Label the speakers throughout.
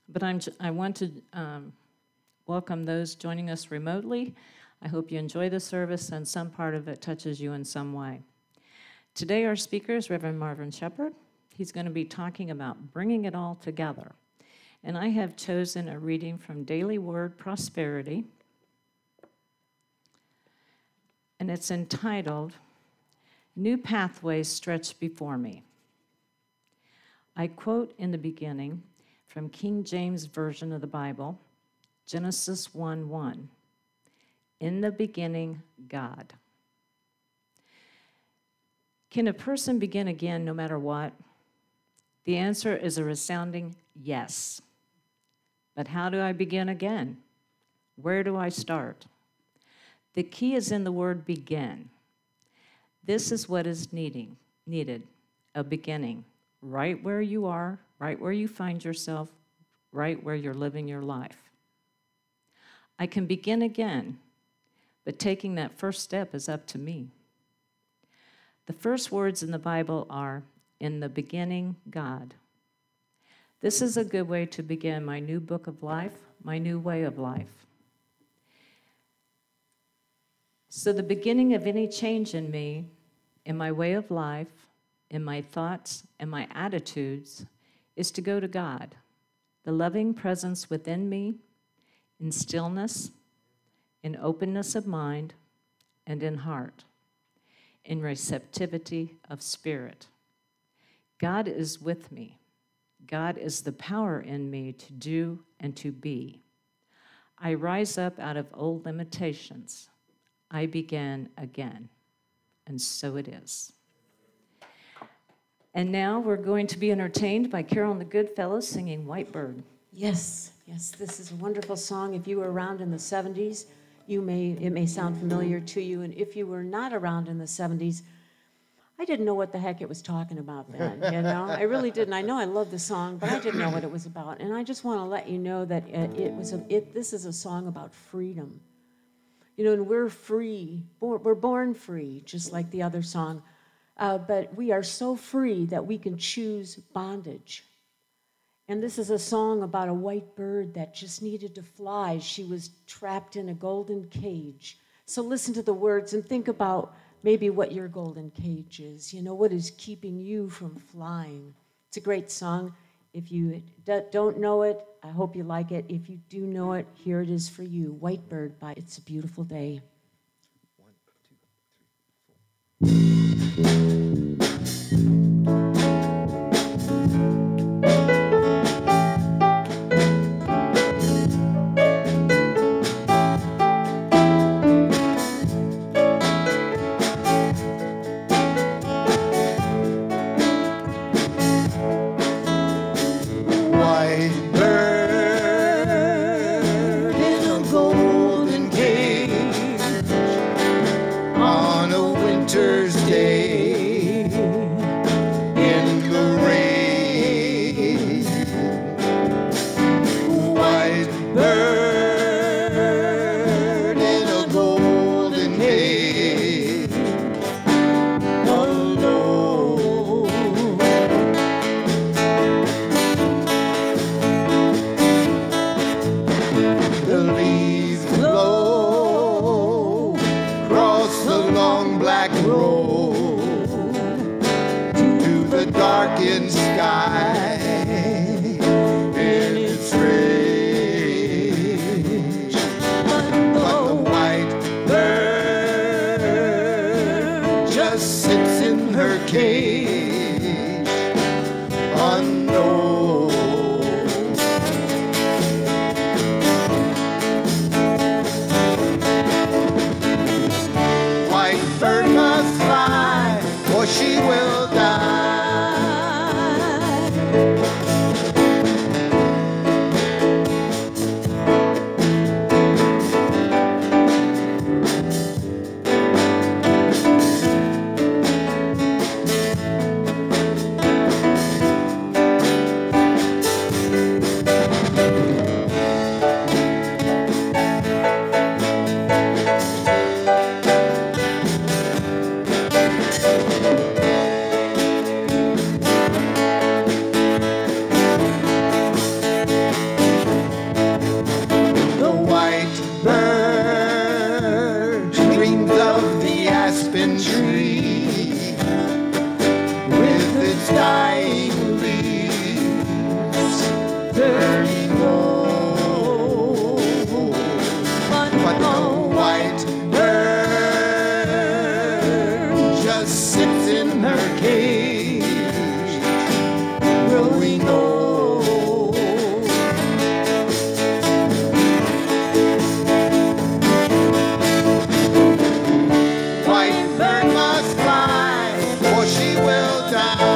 Speaker 1: But I want to welcome those joining us remotely. I hope you enjoy the service and some part of it touches you in some way. Today our speaker is Reverend Marvin Shepherd. He's going to be talking about bringing it all together. And I have chosen a reading from Daily Word Prosperity. And it's entitled, New Pathways Stretch Before Me. I quote in the beginning from King James Version of the Bible, Genesis 1:1. In the beginning, God. Can a person begin again no matter what? The answer is a resounding yes. But how do I begin again? Where do I start? The key is in the word begin. This is what is needed, a beginning, right where you are, right where you find yourself, right where you're living your life. I can begin again, but taking that first step is up to me. The first words in the Bible are, in the beginning, God. This is a good way to begin my new book of life, my new way of life. So the beginning of any change in me, in my way of life, in my thoughts and my attitudes, is to go to God, the loving presence within me, in stillness, in openness of mind, and in heart, in receptivity of spirit. God is with me. God is the power in me to do and to be. I rise up out of old limitations. I begin again. And so it is. And now we're going to be entertained by Carolyn the Goodfellows singing White Bird.
Speaker 2: Yes, this is a wonderful song. If you were around in the 70s, it may sound familiar to you. And if you were not around in the 70s, I didn't know what the heck it was talking about then, you know? I really didn't. I know I love the song, but I didn't know what it was about. And I just want to let you know that this is a song about freedom. You know, and we're free. We're born free, just like the other song. But we are so free that we can choose bondage. And this is a song about a white bird that just needed to fly. She was trapped in a golden cage. So listen to the words and think about maybe what your golden cage is. You know, what is keeping you from flying? It's a great song. If you don't know it, I hope you like it. If you do know it, here it is for you. White Bird by It's a Beautiful Day.
Speaker 3: 1, 2, 3, 4.
Speaker 2: turning cold. But the white bird just sits in her cage, growing old. White bird must fly, or she will die.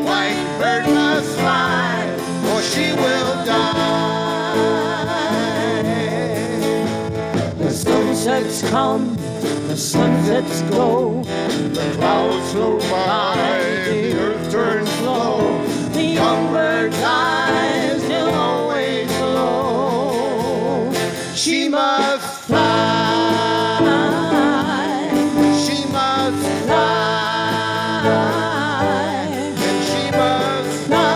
Speaker 2: White bird must fly, or she will die. The sunsets come, the sunsets go, the clouds flow by, the earth turns slow. The young bird's eyes still always glow. She must fly, she must fly, and she must fly.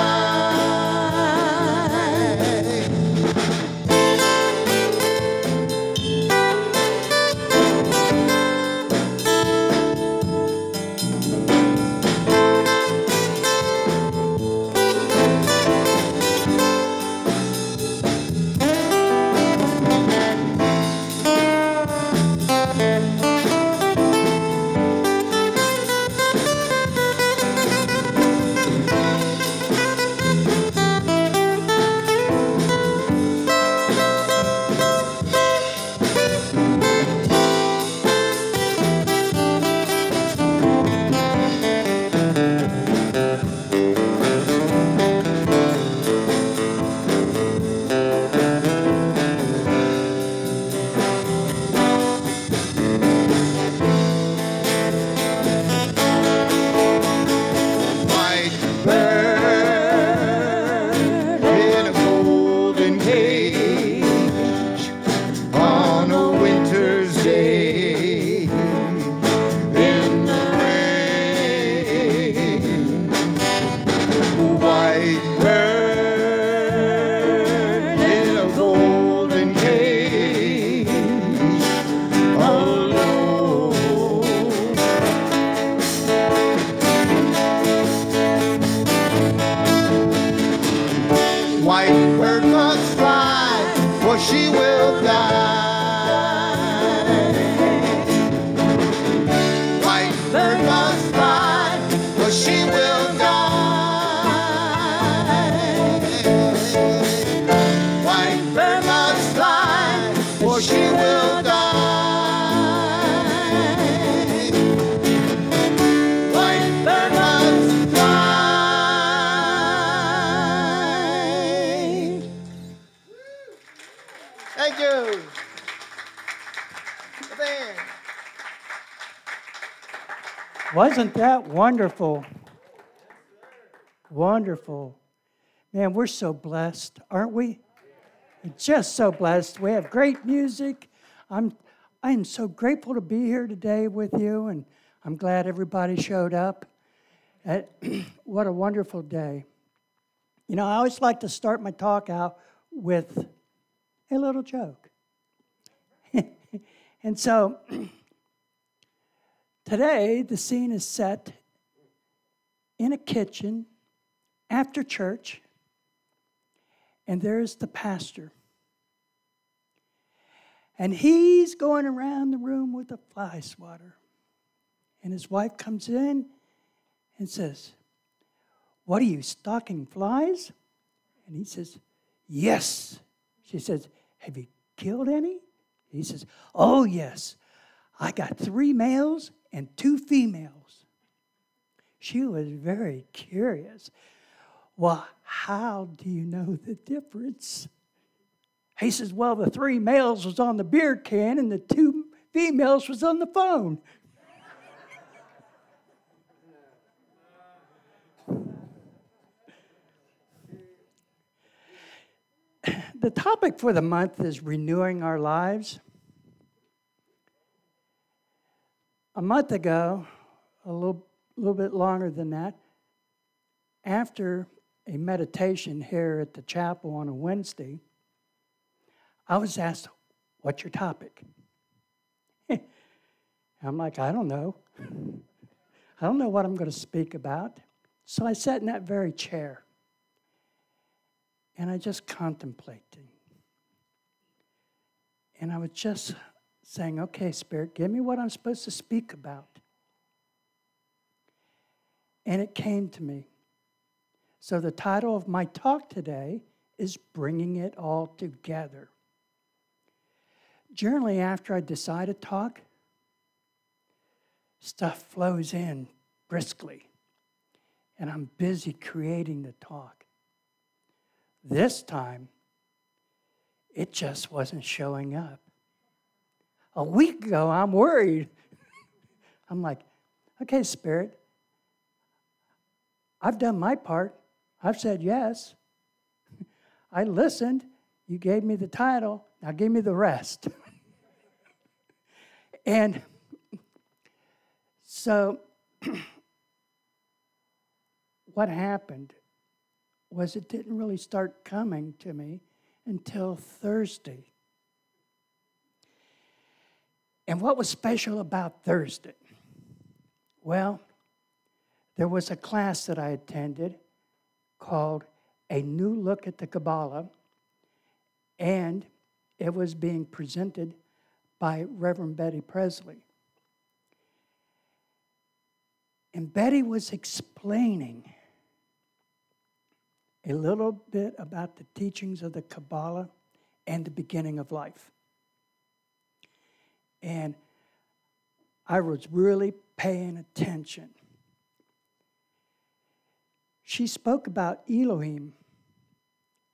Speaker 2: White bird in a golden cage on a winter's day in the rain. White bird in a golden cage alone. White bird must fly, or she will die. White bird must fly, or she will die. White bird must fly, or she will die. White bird must fly. Thank you. The band.
Speaker 4: Wasn't that wonderful? Wonderful. Man, we're so blessed, aren't we? Just so blessed. We have great music. I am so grateful to be here today with you, and I'm glad everybody showed up. What a wonderful day. You know, I always like to start my talk out with a little joke. And so today, the scene is set in a kitchen after church, and there's the pastor. And he's going around the room with a fly swatter. And his wife comes in and says, "What are you, stalking flies?" And he says, "Yes." She says, "Have you killed any?" He says, "Oh, yes. I got 3 males and 2 females." She was very curious. "Well, how do you know the difference?" He says, "Well, the 3 males was on the beer can and the 2 females was on the phone." The topic for the month is renewing our lives. A month ago, a little bit longer than that, after a meditation here at the chapel on a Wednesday, I was asked, "What's your topic?" I'm like, "I don't know. I don't know what I'm going to speak about." So I sat in that very chair, and I just contemplated. And I was just saying, okay, Spirit, give me what I'm supposed to speak about. And it came to me. So the title of my talk today is Bringing It All Together. Generally, after I decide to talk, stuff flows in briskly, and I'm busy creating the talk. This time, it just wasn't showing up. A week ago, I'm worried. I'm like, okay, Spirit, I've done my part. I've said yes. I listened. You gave me the title. Now give me the rest. And so what happened was it didn't really start coming to me until Thursday. And what was special about Thursday? Well, there was a class that I attended called A New Look at the Kabbalah, and it was being presented by Reverend Betty Presley. And Betty was explaining a little bit about the teachings of the Kabbalah and the beginning of life. And I was really paying attention. She spoke about Elohim,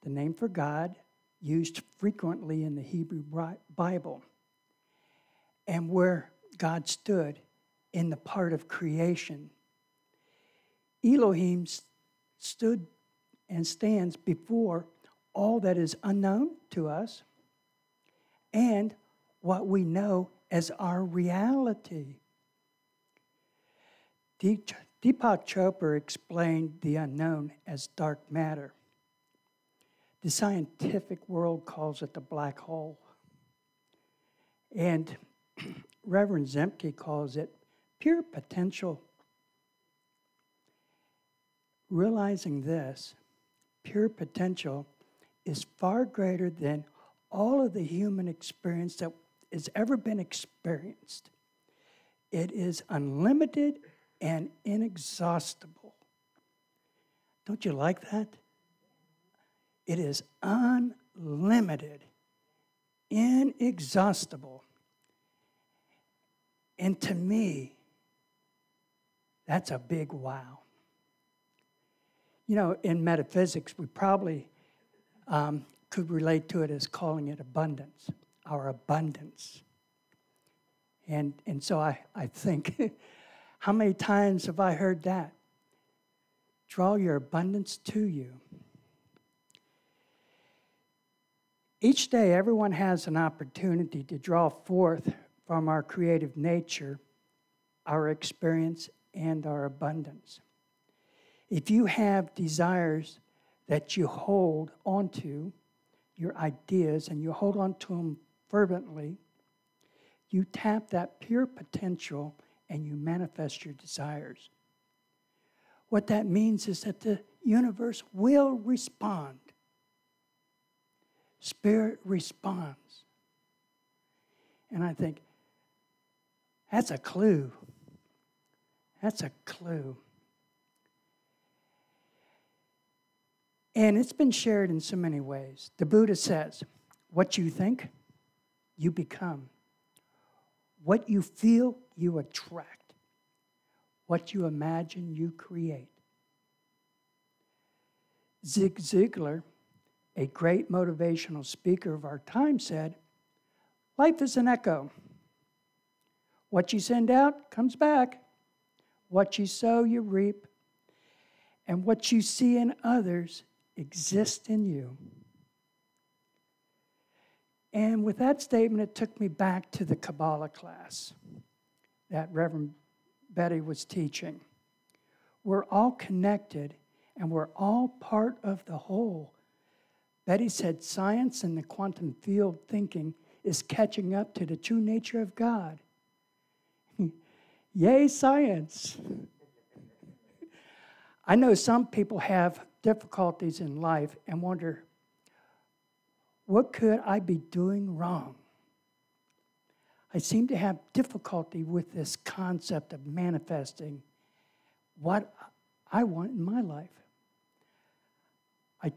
Speaker 4: the name for God, used frequently in the Hebrew Bible, and where God stood in the part of creation. Elohim stood and stands before all that is unknown to us and what we know as our reality. Deepak Chopra explained the unknown as dark matter. The scientific world calls it the black hole. And Reverend Zemke calls it pure potential. Realizing this, pure potential is far greater than all of the human experience that has ever been experienced. It is unlimited and inexhaustible. Don't you like that? It is unlimited, inexhaustible. And to me, that's a big wow. You know, in metaphysics, we probably could relate to it as calling it abundance, our abundance. And so I think, how many times have I heard that? Draw your abundance to you. Each day, everyone has an opportunity to draw forth from our creative nature, our experience, and our abundance. If you have desires that you hold onto, your ideas, and you hold on to them fervently, you tap that pure potential and you manifest your desires. What that means is that the universe will respond. Spirit responds. And I think, that's a clue. That's a clue. And it's been shared in so many ways. The Buddha says, what you think, you become. What you feel, you attract. What you imagine, you create. Zig Ziglar, a great motivational speaker of our time, said, life is an echo. What you send out comes back. What you sow, you reap. And what you see in others exists in you. And with that statement, it took me back to the Kabbalah class that Reverend Betty was teaching. We're all connected, and we're all part of the whole. Betty said science and the quantum field thinking is catching up to the true nature of God. Yay, science. I know some people have difficulties in life and wonder, what could I be doing wrong? I seem to have difficulty with this concept of manifesting what I want in my life. I am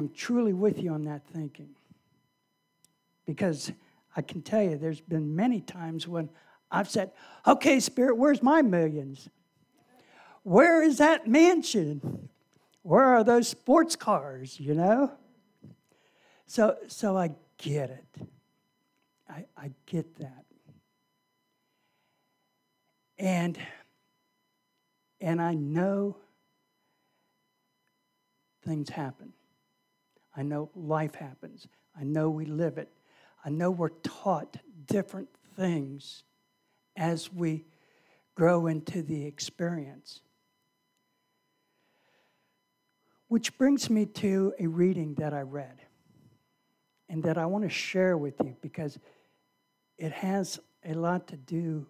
Speaker 4: truly with you on that thinking. Because I can tell you, there's been many times when I've said, okay, Spirit, where's my millions? Where is that mansion? Where are those sports cars, you know? So I get it. I get that. And I know things happen. I know life happens. I know we live it. I know we're taught different things as we grow into the experience. Which brings me to a reading that I read and that I want to share with you because it has a lot to do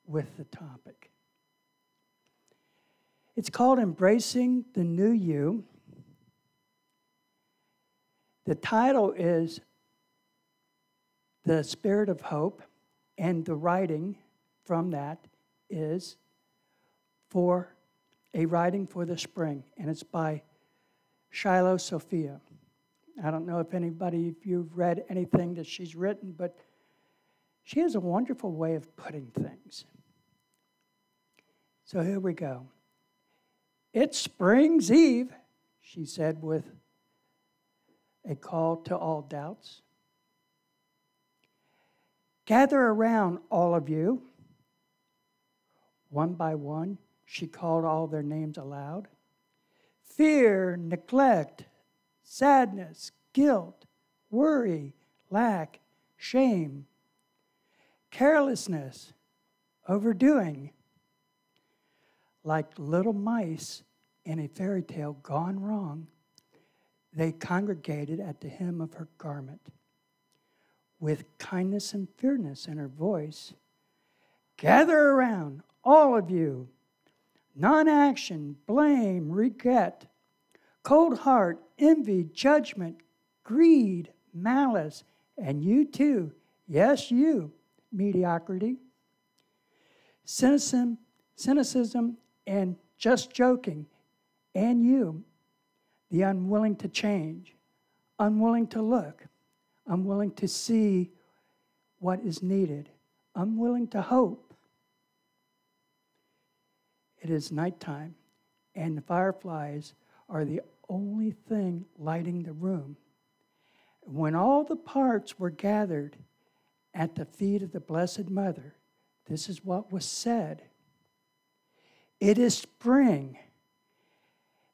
Speaker 4: with the topic. It's called Embracing the New You. The title is The Spirit of Hope, and the writing from that is For a Writing for the Spring, and it's by Shiloh Sophia. I don't know if you've read anything that she's written, but she has a wonderful way of putting things. So here we go. It's Spring's Eve, she said with a call to all doubts. Gather around, all of you. One by one, she called all their names aloud. Fear, neglect, sadness, guilt, worry, lack, shame, carelessness, overdoing. Like little mice in a fairy tale gone wrong, they congregated at the hem of her garment. With kindness and fairness in her voice, gather around, all of you. Non-action, blame, regret, cold heart, envy, judgment, greed, malice, and you too, yes, you, mediocrity, cynicism, and just joking, and you, the unwilling to change, unwilling to look, unwilling to see what is needed, unwilling to hope. It is nighttime, and the fireflies are the only thing lighting the room. When all the parts were gathered at the feet of the Blessed Mother, this is what was said. It is spring,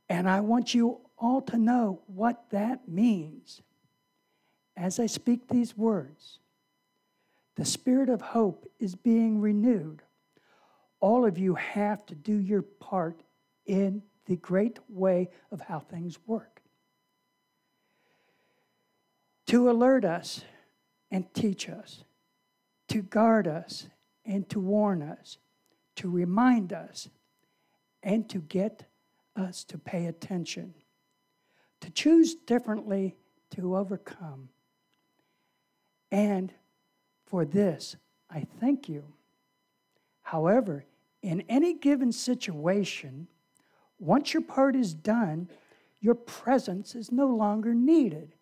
Speaker 4: and I want you all to know what that means. As I speak these words, the spirit of hope is being renewed. All of you have to do your part in the great way of how things work. To alert us and teach us, to guard us and to warn us, to remind us, and to get us to pay attention, to choose differently, to overcome. And for this, I thank you. However, in any given situation, once your part is done, your presence is no longer needed.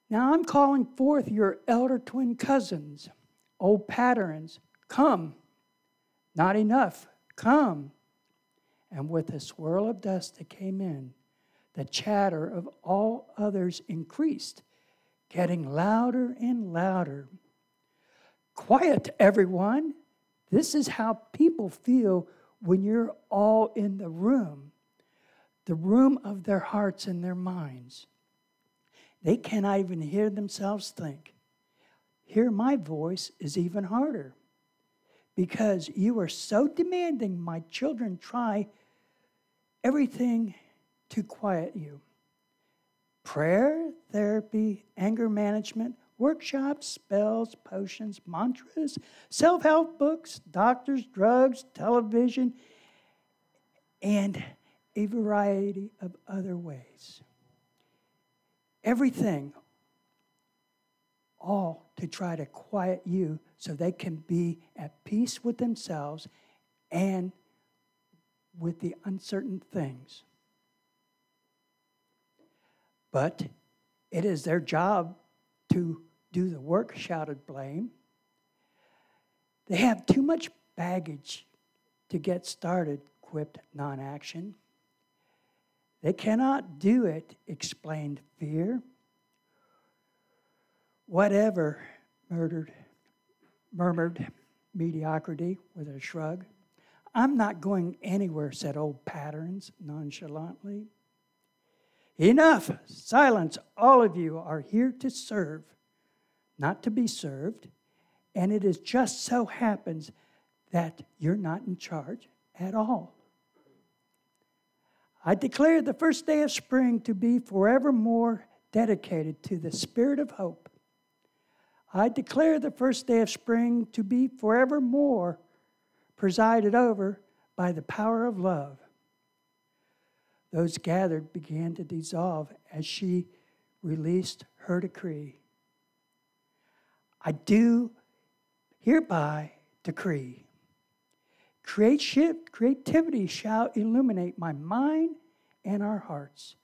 Speaker 4: Now I'm calling forth your elder twin cousins, old patterns, come. Not enough, come. And with a swirl of dust that came in, the chatter of all others increased, getting louder and louder. Quiet, everyone. This is how people feel when you're all in the room of their hearts and their minds. They cannot even hear themselves think. Hear my voice is even harder. Because you are so demanding, my children try everything to quiet you. Prayer, therapy, anger management, workshops, spells, potions, mantras, self-help books, doctors, drugs, television, and a variety of other ways. Everything, all to try to quiet you so they can be at peace with themselves and with the uncertain things. But it is their job to do the work, shouted Blame. They have too much baggage to get started, quipped Non-Action. They cannot do it, explained Fear. Whatever, murmured Mediocrity with a shrug. I'm not going anywhere, said Old Patterns nonchalantly. Enough! Silence! All of you are here to serve, not to be served, and it is just so happens that you're not in charge at all. I declare the first day of spring to be forevermore dedicated to the spirit of hope. I declare the first day of spring to be forevermore presided over by the power of love. Those gathered began to dissolve as she released her decree. I do hereby decree. Creativity shall illuminate my mind and our hearts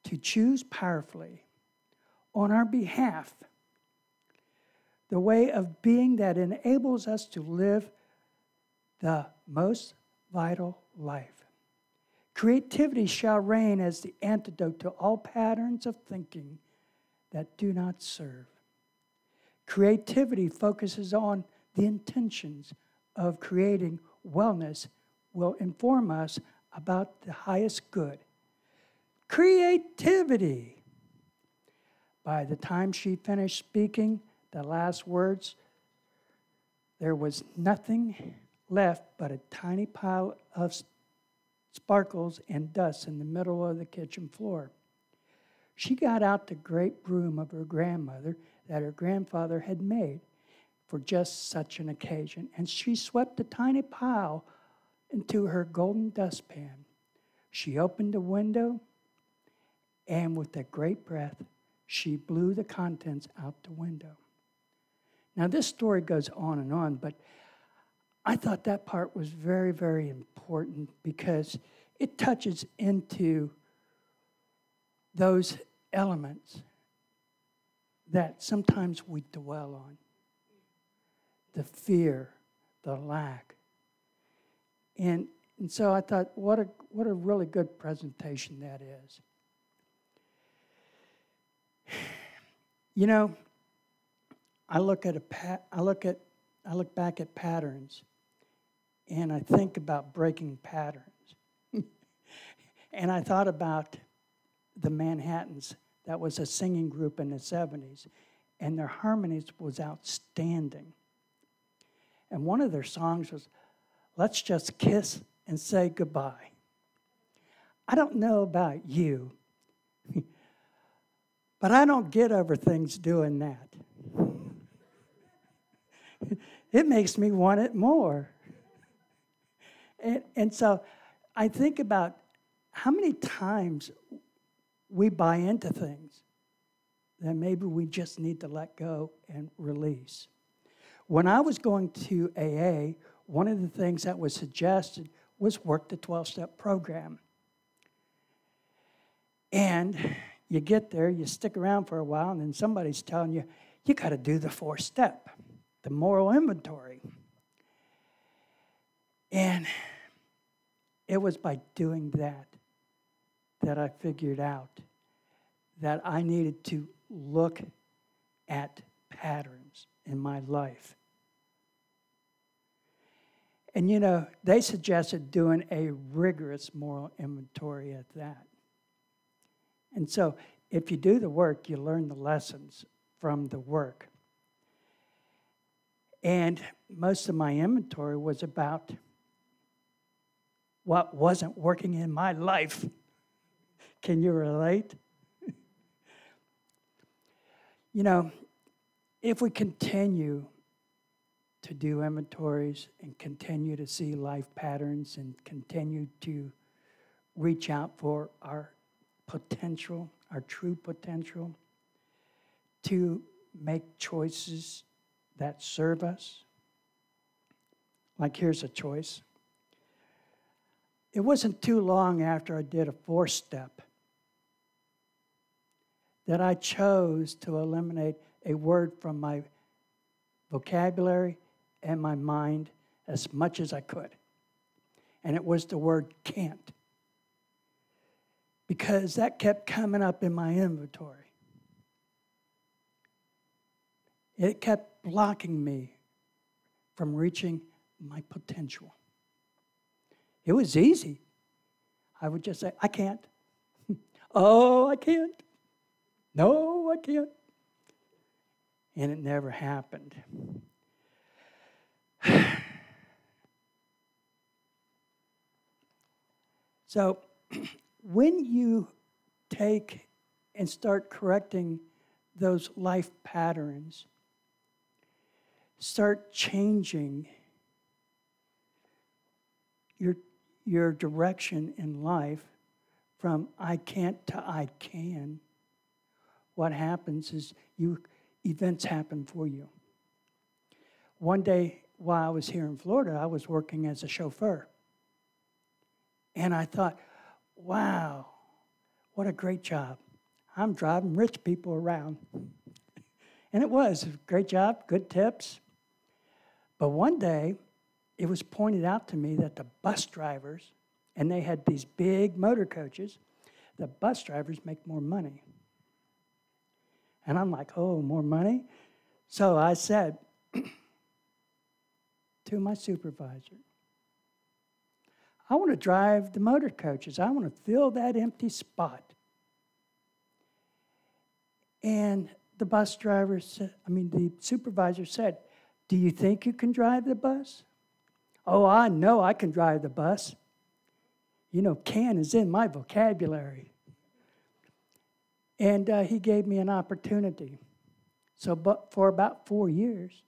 Speaker 4: to choose powerfully on our behalf the way of being that enables us to live the most vital life. Creativity shall reign as the antidote to all patterns of thinking that do not serve. Creativity focuses on the intentions of creating wellness, will inform us about the highest good. Creativity. By the time she finished speaking the last words, there was nothing left but a tiny pile of sparkles and dust in the middle of the kitchen floor. She got out the great broom of her grandmother that her grandfather had made for just such an occasion, and she swept the tiny pile into her golden dustpan. She opened the window, and with a great breath, she blew the contents out the window. Now, this story goes on, but I thought that part was very, very important because it touches into those elements that sometimes we dwell on. The fear, the lack. And so I thought, what a really good presentation that is. You know, I look back at patterns, and I think about breaking patterns. And I thought about the Manhattans. That was a singing group in the 70s, and their harmonies was outstanding. And one of their songs was, "Let's Just Kiss and Say Goodbye." I don't know about you, but I don't get over things doing that. It makes me want it more. And so I think about how many times we buy into things that maybe we just need to let go and release. When I was going to AA, one of the things that was suggested was work the 12-step program. And you get there, you stick around for a while, and then somebody's telling you, you got to do the 4-step, the moral inventory. And it was by doing that I figured out that I needed to look at patterns in my life. And you know, they suggested doing a rigorous moral inventory at that. And so if you do the work, you learn the lessons from the work. And most of my inventory was about what wasn't working in my life. Can you relate? You know, if we continue to do inventories and continue to see life patterns and continue to reach out for our potential, our true potential, to make choices that serve us. Like here's a choice. It wasn't too long after I did a 4-step that I chose to eliminate a word from my vocabulary and my mind as much as I could. And it was the word can't. Because that kept coming up in my inventory. It kept blocking me from reaching my potential. It was easy. I would just say, I can't. Oh, I can't. No, I can't. And it never happened. So, when you take and start correcting those life patterns, start changing your direction in life from I can't to I can, what happens is events happen for you. One day while I was here in Florida, I was working as a chauffeur. And I thought, wow, what a great job. I'm driving rich people around. And it was a great job, good tips. But one day, it was pointed out to me that the bus drivers, and they had these big motor coaches, the bus drivers make more money. And I'm like, oh, more money? So I said to my supervisor, I want to drive the motor coaches. I want to fill that empty spot. And the supervisor said, do you think you can drive the bus? Oh, I know I can drive the bus. You know, can is in my vocabulary. And he gave me an opportunity. So for about 4 years,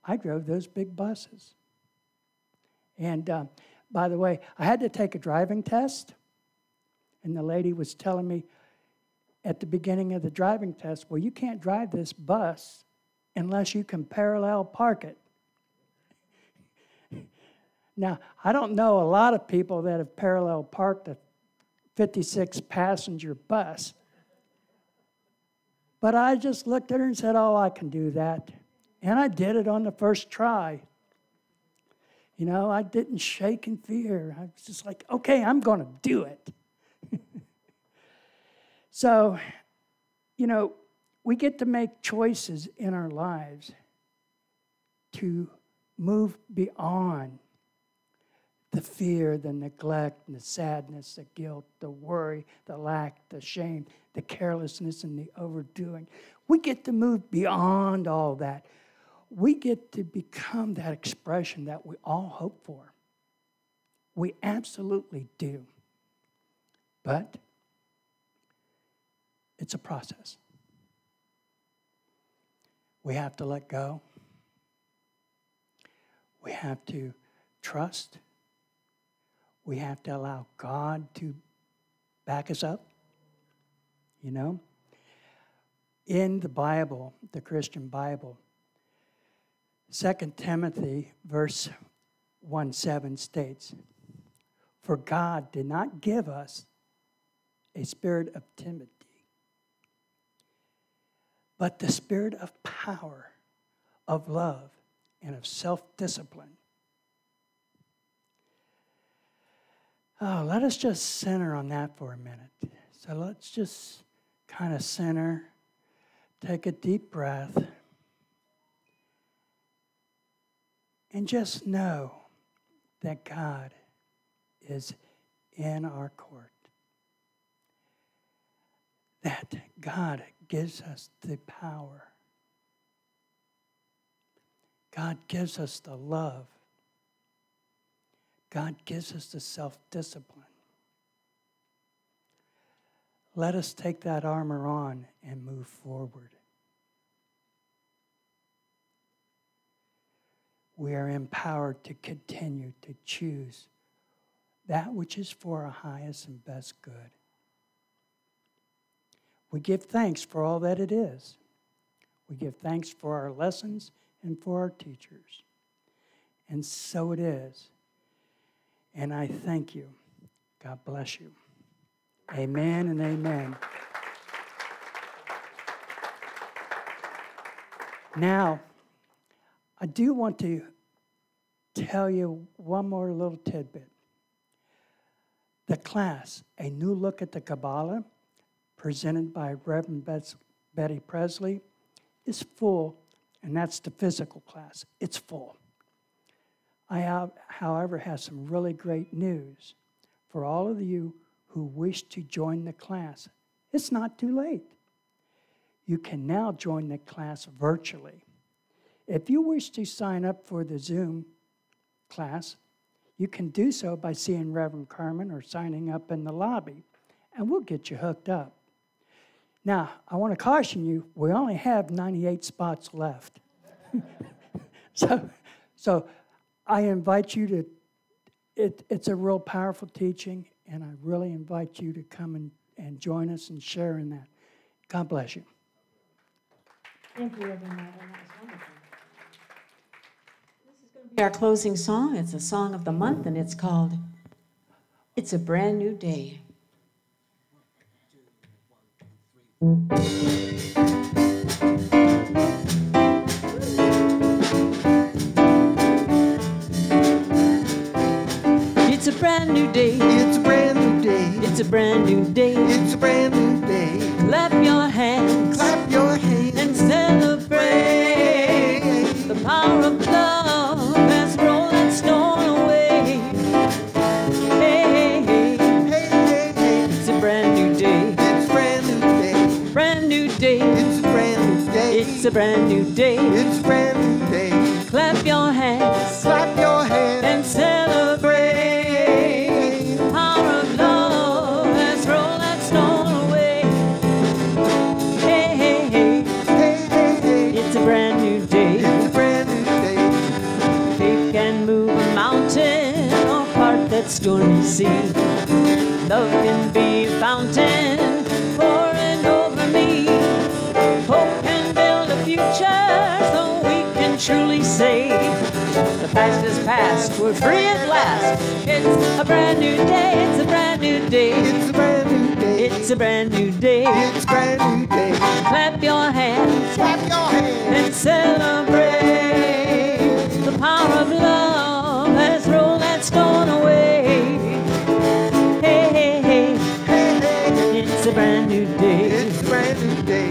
Speaker 4: I drove those big buses. And by the way, I had to take a driving test. And the lady was telling me at the beginning of the driving test, well, you can't drive this bus unless you can parallel park it. Now, I don't know a lot of people that have parallel parked a 56-passenger bus. But I just looked at her and said, oh, I can do that. And I did it on the first try. You know, I didn't shake in fear. I was just like, okay, I'm going to do it. So, you know, we get to make choices in our lives to move beyond the fear, the neglect, the sadness, the guilt, the worry, the lack, the shame, the carelessness, and the overdoing. We get to move beyond all that. We get to become that expression that we all hope for. We absolutely do. But it's a process. We have to let go. We have to trust. We have to allow God to back us up. You know? In the Bible, the Christian Bible, 2 Timothy verse 1:7 states, for God did not give us a spirit of timidity, but the spirit of power, of love, and of self-discipline. Oh, let us just center on that for a minute. So let's just kind of center, take a deep breath, and just know that God is in our court. That God gives us the power. God gives us the love. God gives us the self-discipline. Let us take that armor on and move forward. we are empowered to continue to choose that which is for our highest and best good. We give thanks for all that it is. We give thanks for our lessons and for our teachers. And so it is. And I thank you. God bless you. Amen and amen. Now, I do want to tell you one more little tidbit. The class, A New Look at the Kabbalah, presented by Reverend Betty Presley, is full, and that's the physical class. It's full. I have, however, have some really great news for all of you who wish to join the class. It's not too late. You can now join the class virtually. If you wish to sign up for the Zoom class, you can do so by seeing Reverend Carmen or signing up in the lobby, and we'll get you hooked up. Now, I want to caution you, we only have 98 spots left. So I invite you to, it's a real powerful teaching, and I really invite you to come and join us and share in that. God bless you.
Speaker 2: Thank you, Reverend Marvin. That was wonderful. This is going to be our closing song. It's a song of the month, and it's called It's a Brand New Day. It's a brand new day.
Speaker 3: It's a brand new day.
Speaker 2: It's a brand new day.
Speaker 3: It's a brand new day.
Speaker 2: Clap your hands.
Speaker 3: Clap your hands
Speaker 2: and celebrate. The power of love has rolled that stone away. Hey, hey, hey.
Speaker 3: Hey, hey, hey.
Speaker 2: It's a brand new day.
Speaker 3: It's a brand new day.
Speaker 2: Brand new day.
Speaker 3: It's a brand new day.
Speaker 2: It's a brand new day.
Speaker 3: It's a brand new day.
Speaker 2: Clap your hands.
Speaker 3: Clap your hands
Speaker 2: and celebrate. The power of love has rolled that stone away. Hey, hey, hey.
Speaker 3: Hey, hey, hey.
Speaker 2: It's a brand new day.
Speaker 3: It's a brand new day.
Speaker 2: Faith can move a mountain or part that stormy sea. Love can be a fountain pouring over me. Hope can build a future so we can truly say the past is past, we're free at last. It's a brand new day, it's a brand new day.
Speaker 3: It's a brand new day.
Speaker 2: It's a brand new day.
Speaker 3: It's a brand new day.
Speaker 2: Clap your hands
Speaker 3: Clap your hands
Speaker 2: and celebrate. The power of love has rolled that stone away. Hey, hey, hey.
Speaker 3: Hey, hey, hey.
Speaker 2: It's a brand new day.
Speaker 3: It's a brand new day.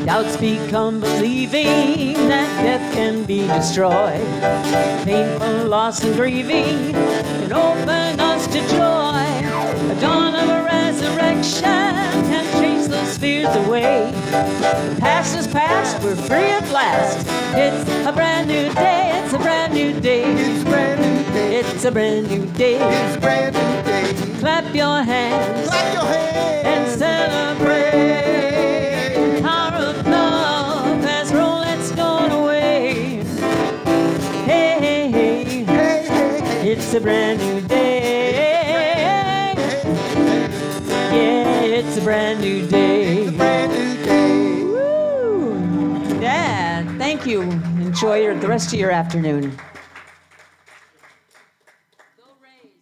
Speaker 2: Doubts become believing that death can be destroyed. Painful loss and grieving can open us to joy. The dawn of a resurrection can chase those fears away. The past is past, we're free at last. It's a brand new day, it's a brand new day.
Speaker 3: It's a brand new day.
Speaker 2: It's a brand new day.
Speaker 3: It's a brand new day.
Speaker 2: Clap your hands
Speaker 3: Clap your hands
Speaker 2: and celebrate. The power of love has rolled that stone away. Hey, hey, hey.
Speaker 3: Hey, hey, hey.
Speaker 2: It's a brand new day. Yeah, it's a brand new day.
Speaker 3: It's a brand new day.
Speaker 2: Woo! Yeah, thank you. Enjoy the rest of your afternoon. Go Rays.